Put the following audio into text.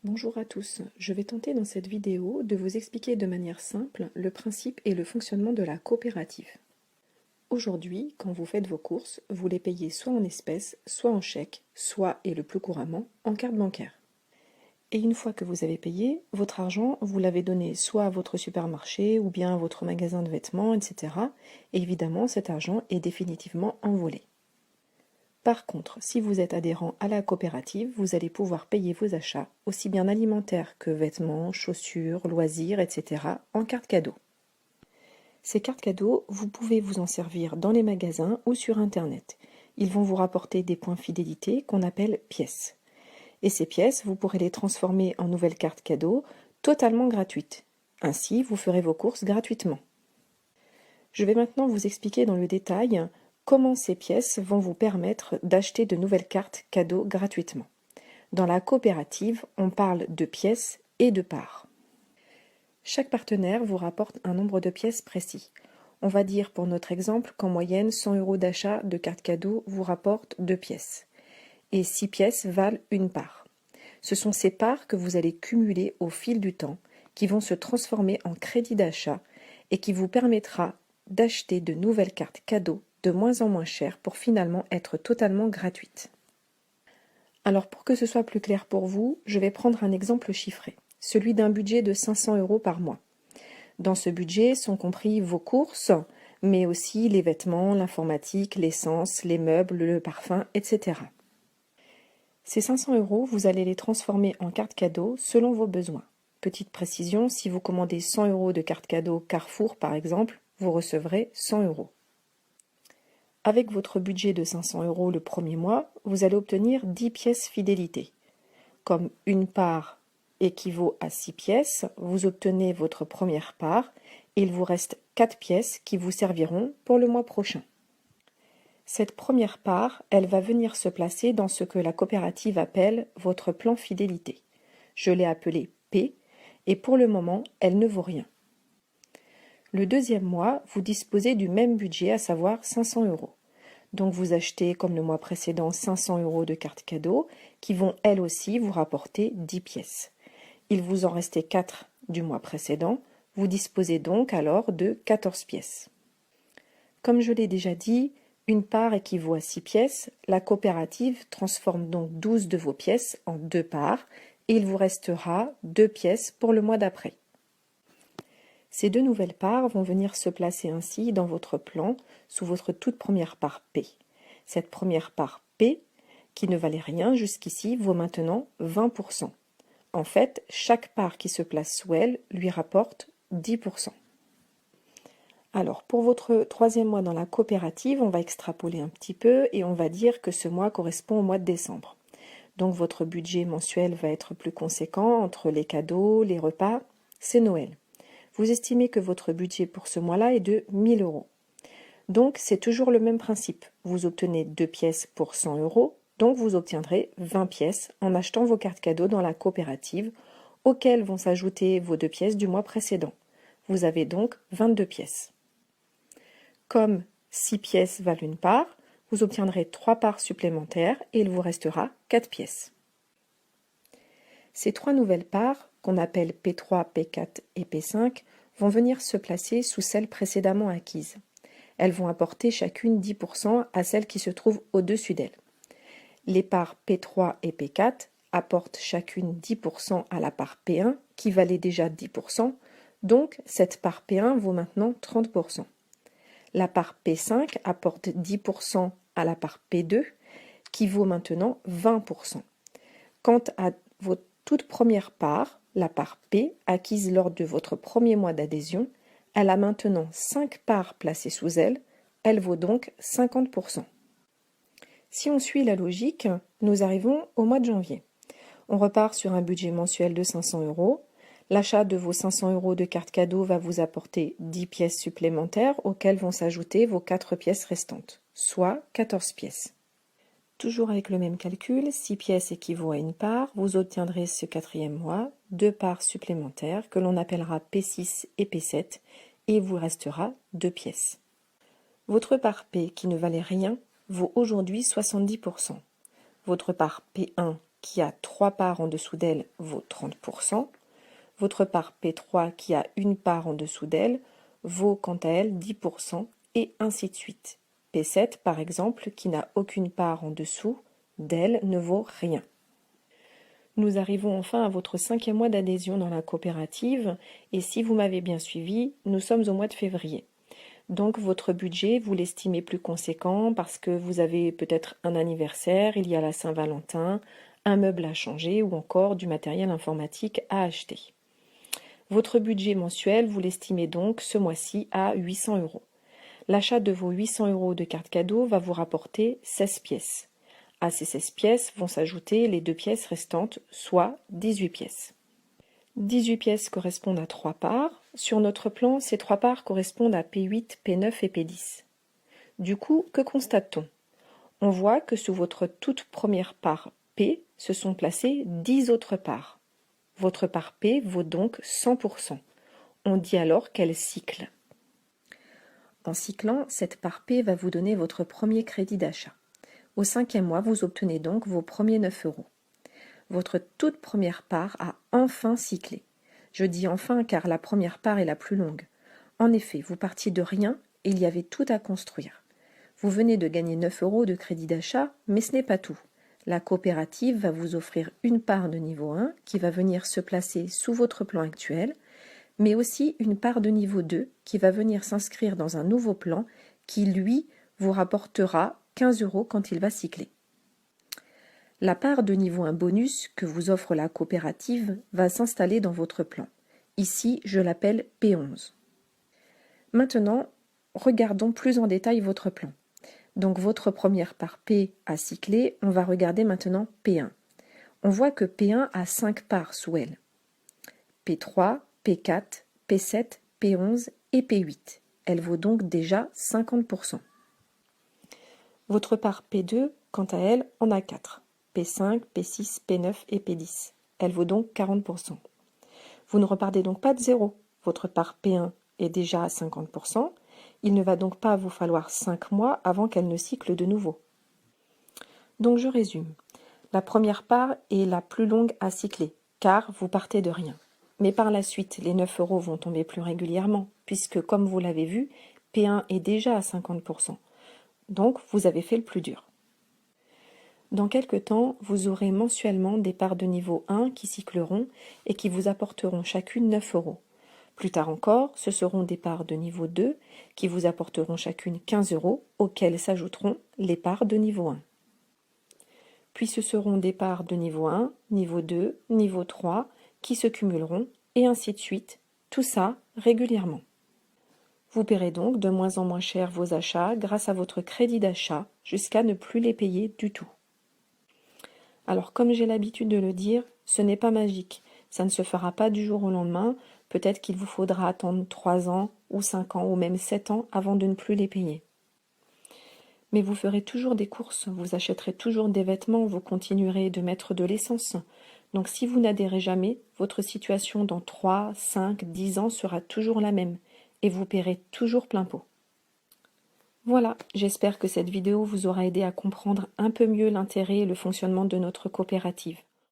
Bonjour à tous, je vais tenter dans cette vidéo de vous expliquer de manière simple le principe et le fonctionnement de la coopérative. Aujourd'hui, quand vous faites vos courses, vous les payez soit en espèces, soit en chèques, soit, et le plus couramment, en carte bancaire. Et une fois que vous avez payé, votre argent, vous l'avez donné soit à votre supermarché ou bien à votre magasin de vêtements, etc. Et évidemment, cet argent est définitivement envolé. Par contre, si vous êtes adhérent à la coopérative, vous allez pouvoir payer vos achats, aussi bien alimentaires que vêtements, chaussures, loisirs, etc., en carte cadeau. Ces cartes cadeaux, vous pouvez vous en servir dans les magasins ou sur Internet. Ils vont vous rapporter des points fidélité qu'on appelle pièces. Et ces pièces, vous pourrez les transformer en nouvelles cartes cadeaux totalement gratuites. Ainsi, vous ferez vos courses gratuitement. Je vais maintenant vous expliquer dans le détail comment ces pièces vont vous permettre d'acheter de nouvelles cartes cadeaux gratuitement. Dans la coopérative, on parle de pièces et de parts. Chaque partenaire vous rapporte un nombre de pièces précis. On va dire pour notre exemple qu'en moyenne 100 € d'achat de cartes cadeaux vous rapporte 2 pièces. Et 6 pièces valent une part. Ce sont ces parts que vous allez cumuler au fil du temps, qui vont se transformer en crédit d'achat et qui vous permettra d'acheter de nouvelles cartes cadeaux de moins en moins chères pour finalement être totalement gratuites. Alors pour que ce soit plus clair pour vous, je vais prendre un exemple chiffré, celui d'un budget de 500 € par mois. Dans ce budget sont compris vos courses, mais aussi les vêtements, l'informatique, l'essence, les meubles, le parfum, etc. Ces 500 €, vous allez les transformer en cartes cadeaux selon vos besoins. Petite précision, si vous commandez 100 € de cartes cadeaux Carrefour par exemple, vous recevrez 100 €. Avec votre budget de 500 € le premier mois, vous allez obtenir 10 pièces fidélité. Comme une part équivaut à 6 pièces, vous obtenez votre première part et il vous reste 4 pièces qui vous serviront pour le mois prochain. Cette première part, elle va venir se placer dans ce que la coopérative appelle votre plan fidélité. Je l'ai appelé P et pour le moment, elle ne vaut rien. Le deuxième mois, vous disposez du même budget, à savoir 500 €. Donc vous achetez, comme le mois précédent, 500 € de cartes cadeaux qui vont elles aussi vous rapporter 10 pièces. Il vous en restait 4 du mois précédent, vous disposez donc alors de 14 pièces. Comme je l'ai déjà dit, une part équivaut à 6 pièces, la coopérative transforme donc 12 de vos pièces en 2 parts et il vous restera 2 pièces pour le mois d'après. Ces 2 nouvelles parts vont venir se placer ainsi dans votre plan sous votre toute première part P. Cette première part P, qui ne valait rien jusqu'ici, vaut maintenant 20%. En fait, chaque part qui se place sous elle lui rapporte 10%. Alors, pour votre troisième mois dans la coopérative, on va extrapoler un petit peu et on va dire que ce mois correspond au mois de décembre. Donc, votre budget mensuel va être plus conséquent entre les cadeaux, les repas, c'est Noël. Vous estimez que votre budget pour ce mois-là est de 1000 €. Donc, c'est toujours le même principe. Vous obtenez 2 pièces pour 100 €, donc vous obtiendrez 20 pièces en achetant vos cartes cadeaux dans la coopérative, auxquelles vont s'ajouter vos 2 pièces du mois précédent. Vous avez donc 22 pièces. Comme 6 pièces valent une part, vous obtiendrez 3 parts supplémentaires et il vous restera 4 pièces. Ces 3 nouvelles parts, qu'on appelle P3, P4 et P5, vont venir se placer sous celles précédemment acquises. Elles vont apporter chacune 10% à celle qui se trouve au-dessus d'elles. Les parts P3 et P4 apportent chacune 10% à la part P1 qui valait déjà 10%, donc cette part P1 vaut maintenant 30%. La part P5 apporte 10% à la part P2 qui vaut maintenant 20%. Quant à votre toute première part, la part P, acquise lors de votre premier mois d'adhésion, elle a maintenant 5 parts placées sous elle, elle vaut donc 50%. Si on suit la logique, nous arrivons au mois de janvier. On repart sur un budget mensuel de 500 €. L'achat de vos 500 € de cartes cadeaux va vous apporter 10 pièces supplémentaires auxquelles vont s'ajouter vos 4 pièces restantes, soit 14 pièces. Toujours avec le même calcul, 6 pièces équivaut à une part, vous obtiendrez ce quatrième mois 2 parts supplémentaires que l'on appellera P6 et P7 et il vous restera 2 pièces. Votre part P qui ne valait rien vaut aujourd'hui 70%. Votre part P1 qui a 3 parts en dessous d'elle vaut 30%. Votre part P3 qui a une part en dessous d'elle vaut quant à elle 10% et ainsi de suite. P7 par exemple qui n'a aucune part en dessous d'elle ne vaut rien. Nous arrivons enfin à votre 5e mois d'adhésion dans la coopérative et si vous m'avez bien suivi, nous sommes au mois de février. Donc votre budget, vous l'estimez plus conséquent parce que vous avez peut-être un anniversaire, il y a la Saint-Valentin, un meuble à changer ou encore du matériel informatique à acheter. Votre budget mensuel, vous l'estimez donc ce mois-ci à 800 €. L'achat de vos 800 € de carte cadeau va vous rapporter 16 pièces. À ces 16 pièces vont s'ajouter les 2 pièces restantes, soit 18 pièces. 18 pièces correspondent à 3 parts. Sur notre plan, ces 3 parts correspondent à P8, P9 et P10. Du coup, que constate-t-on? On voit que sous votre toute première part P se sont placées 10 autres parts. Votre part P vaut donc 100%. On dit alors qu'elle cycle. En cyclant, cette part P va vous donner votre premier crédit d'achat. Au 5e mois, vous obtenez donc vos premiers 9 €. Votre toute première part a enfin cyclé. Je dis enfin car la première part est la plus longue. En effet, vous partiez de rien et il y avait tout à construire. Vous venez de gagner 9 € de crédit d'achat, mais ce n'est pas tout. La coopérative va vous offrir une part de niveau 1 qui va venir se placer sous votre plan actuel, mais aussi une part de niveau 2 qui va venir s'inscrire dans un nouveau plan qui, lui, vous rapportera 15 € quand il va cycler. La part de niveau 1 bonus que vous offre la coopérative va s'installer dans votre plan. Ici, je l'appelle P11. Maintenant, regardons plus en détail votre plan. Donc votre première part P a cyclé, on va regarder maintenant P1. On voit que P1 a 5 parts sous elle. P3, P4, P7, P11 et P8. Elle vaut donc déjà 50%. Votre part P2, quant à elle, en a 4. P5, P6, P9 et P10. Elle vaut donc 40%. Vous ne repartez donc pas de zéro. Votre part P1 est déjà à 50%. Il ne va donc pas vous falloir 5 mois avant qu'elle ne cycle de nouveau. Donc je résume. La première part est la plus longue à cycler, car vous partez de rien. Mais par la suite, les 9 € vont tomber plus régulièrement, puisque comme vous l'avez vu, P1 est déjà à 50%. Donc vous avez fait le plus dur. Dans quelque temps, vous aurez mensuellement des parts de niveau 1 qui cycleront et qui vous apporteront chacune 9 €. Plus tard encore, ce seront des parts de niveau 2 qui vous apporteront chacune 15 € auxquelles s'ajouteront les parts de niveau 1. Puis ce seront des parts de niveau 1, niveau 2, niveau 3 qui se cumuleront et ainsi de suite, tout ça régulièrement. Vous paierez donc de moins en moins cher vos achats grâce à votre crédit d'achat jusqu'à ne plus les payer du tout. Alors comme j'ai l'habitude de le dire, ce n'est pas magique, ça ne se fera pas du jour au lendemain, peut-être qu'il vous faudra attendre 3 ans ou 5 ans ou même 7 ans avant de ne plus les payer. Mais vous ferez toujours des courses, vous achèterez toujours des vêtements, vous continuerez de mettre de l'essence. Donc si vous n'adhérez jamais, votre situation dans 3, 5, 10 ans sera toujours la même et vous paierez toujours plein pot. Voilà, j'espère que cette vidéo vous aura aidé à comprendre un peu mieux l'intérêt et le fonctionnement de notre coopérative.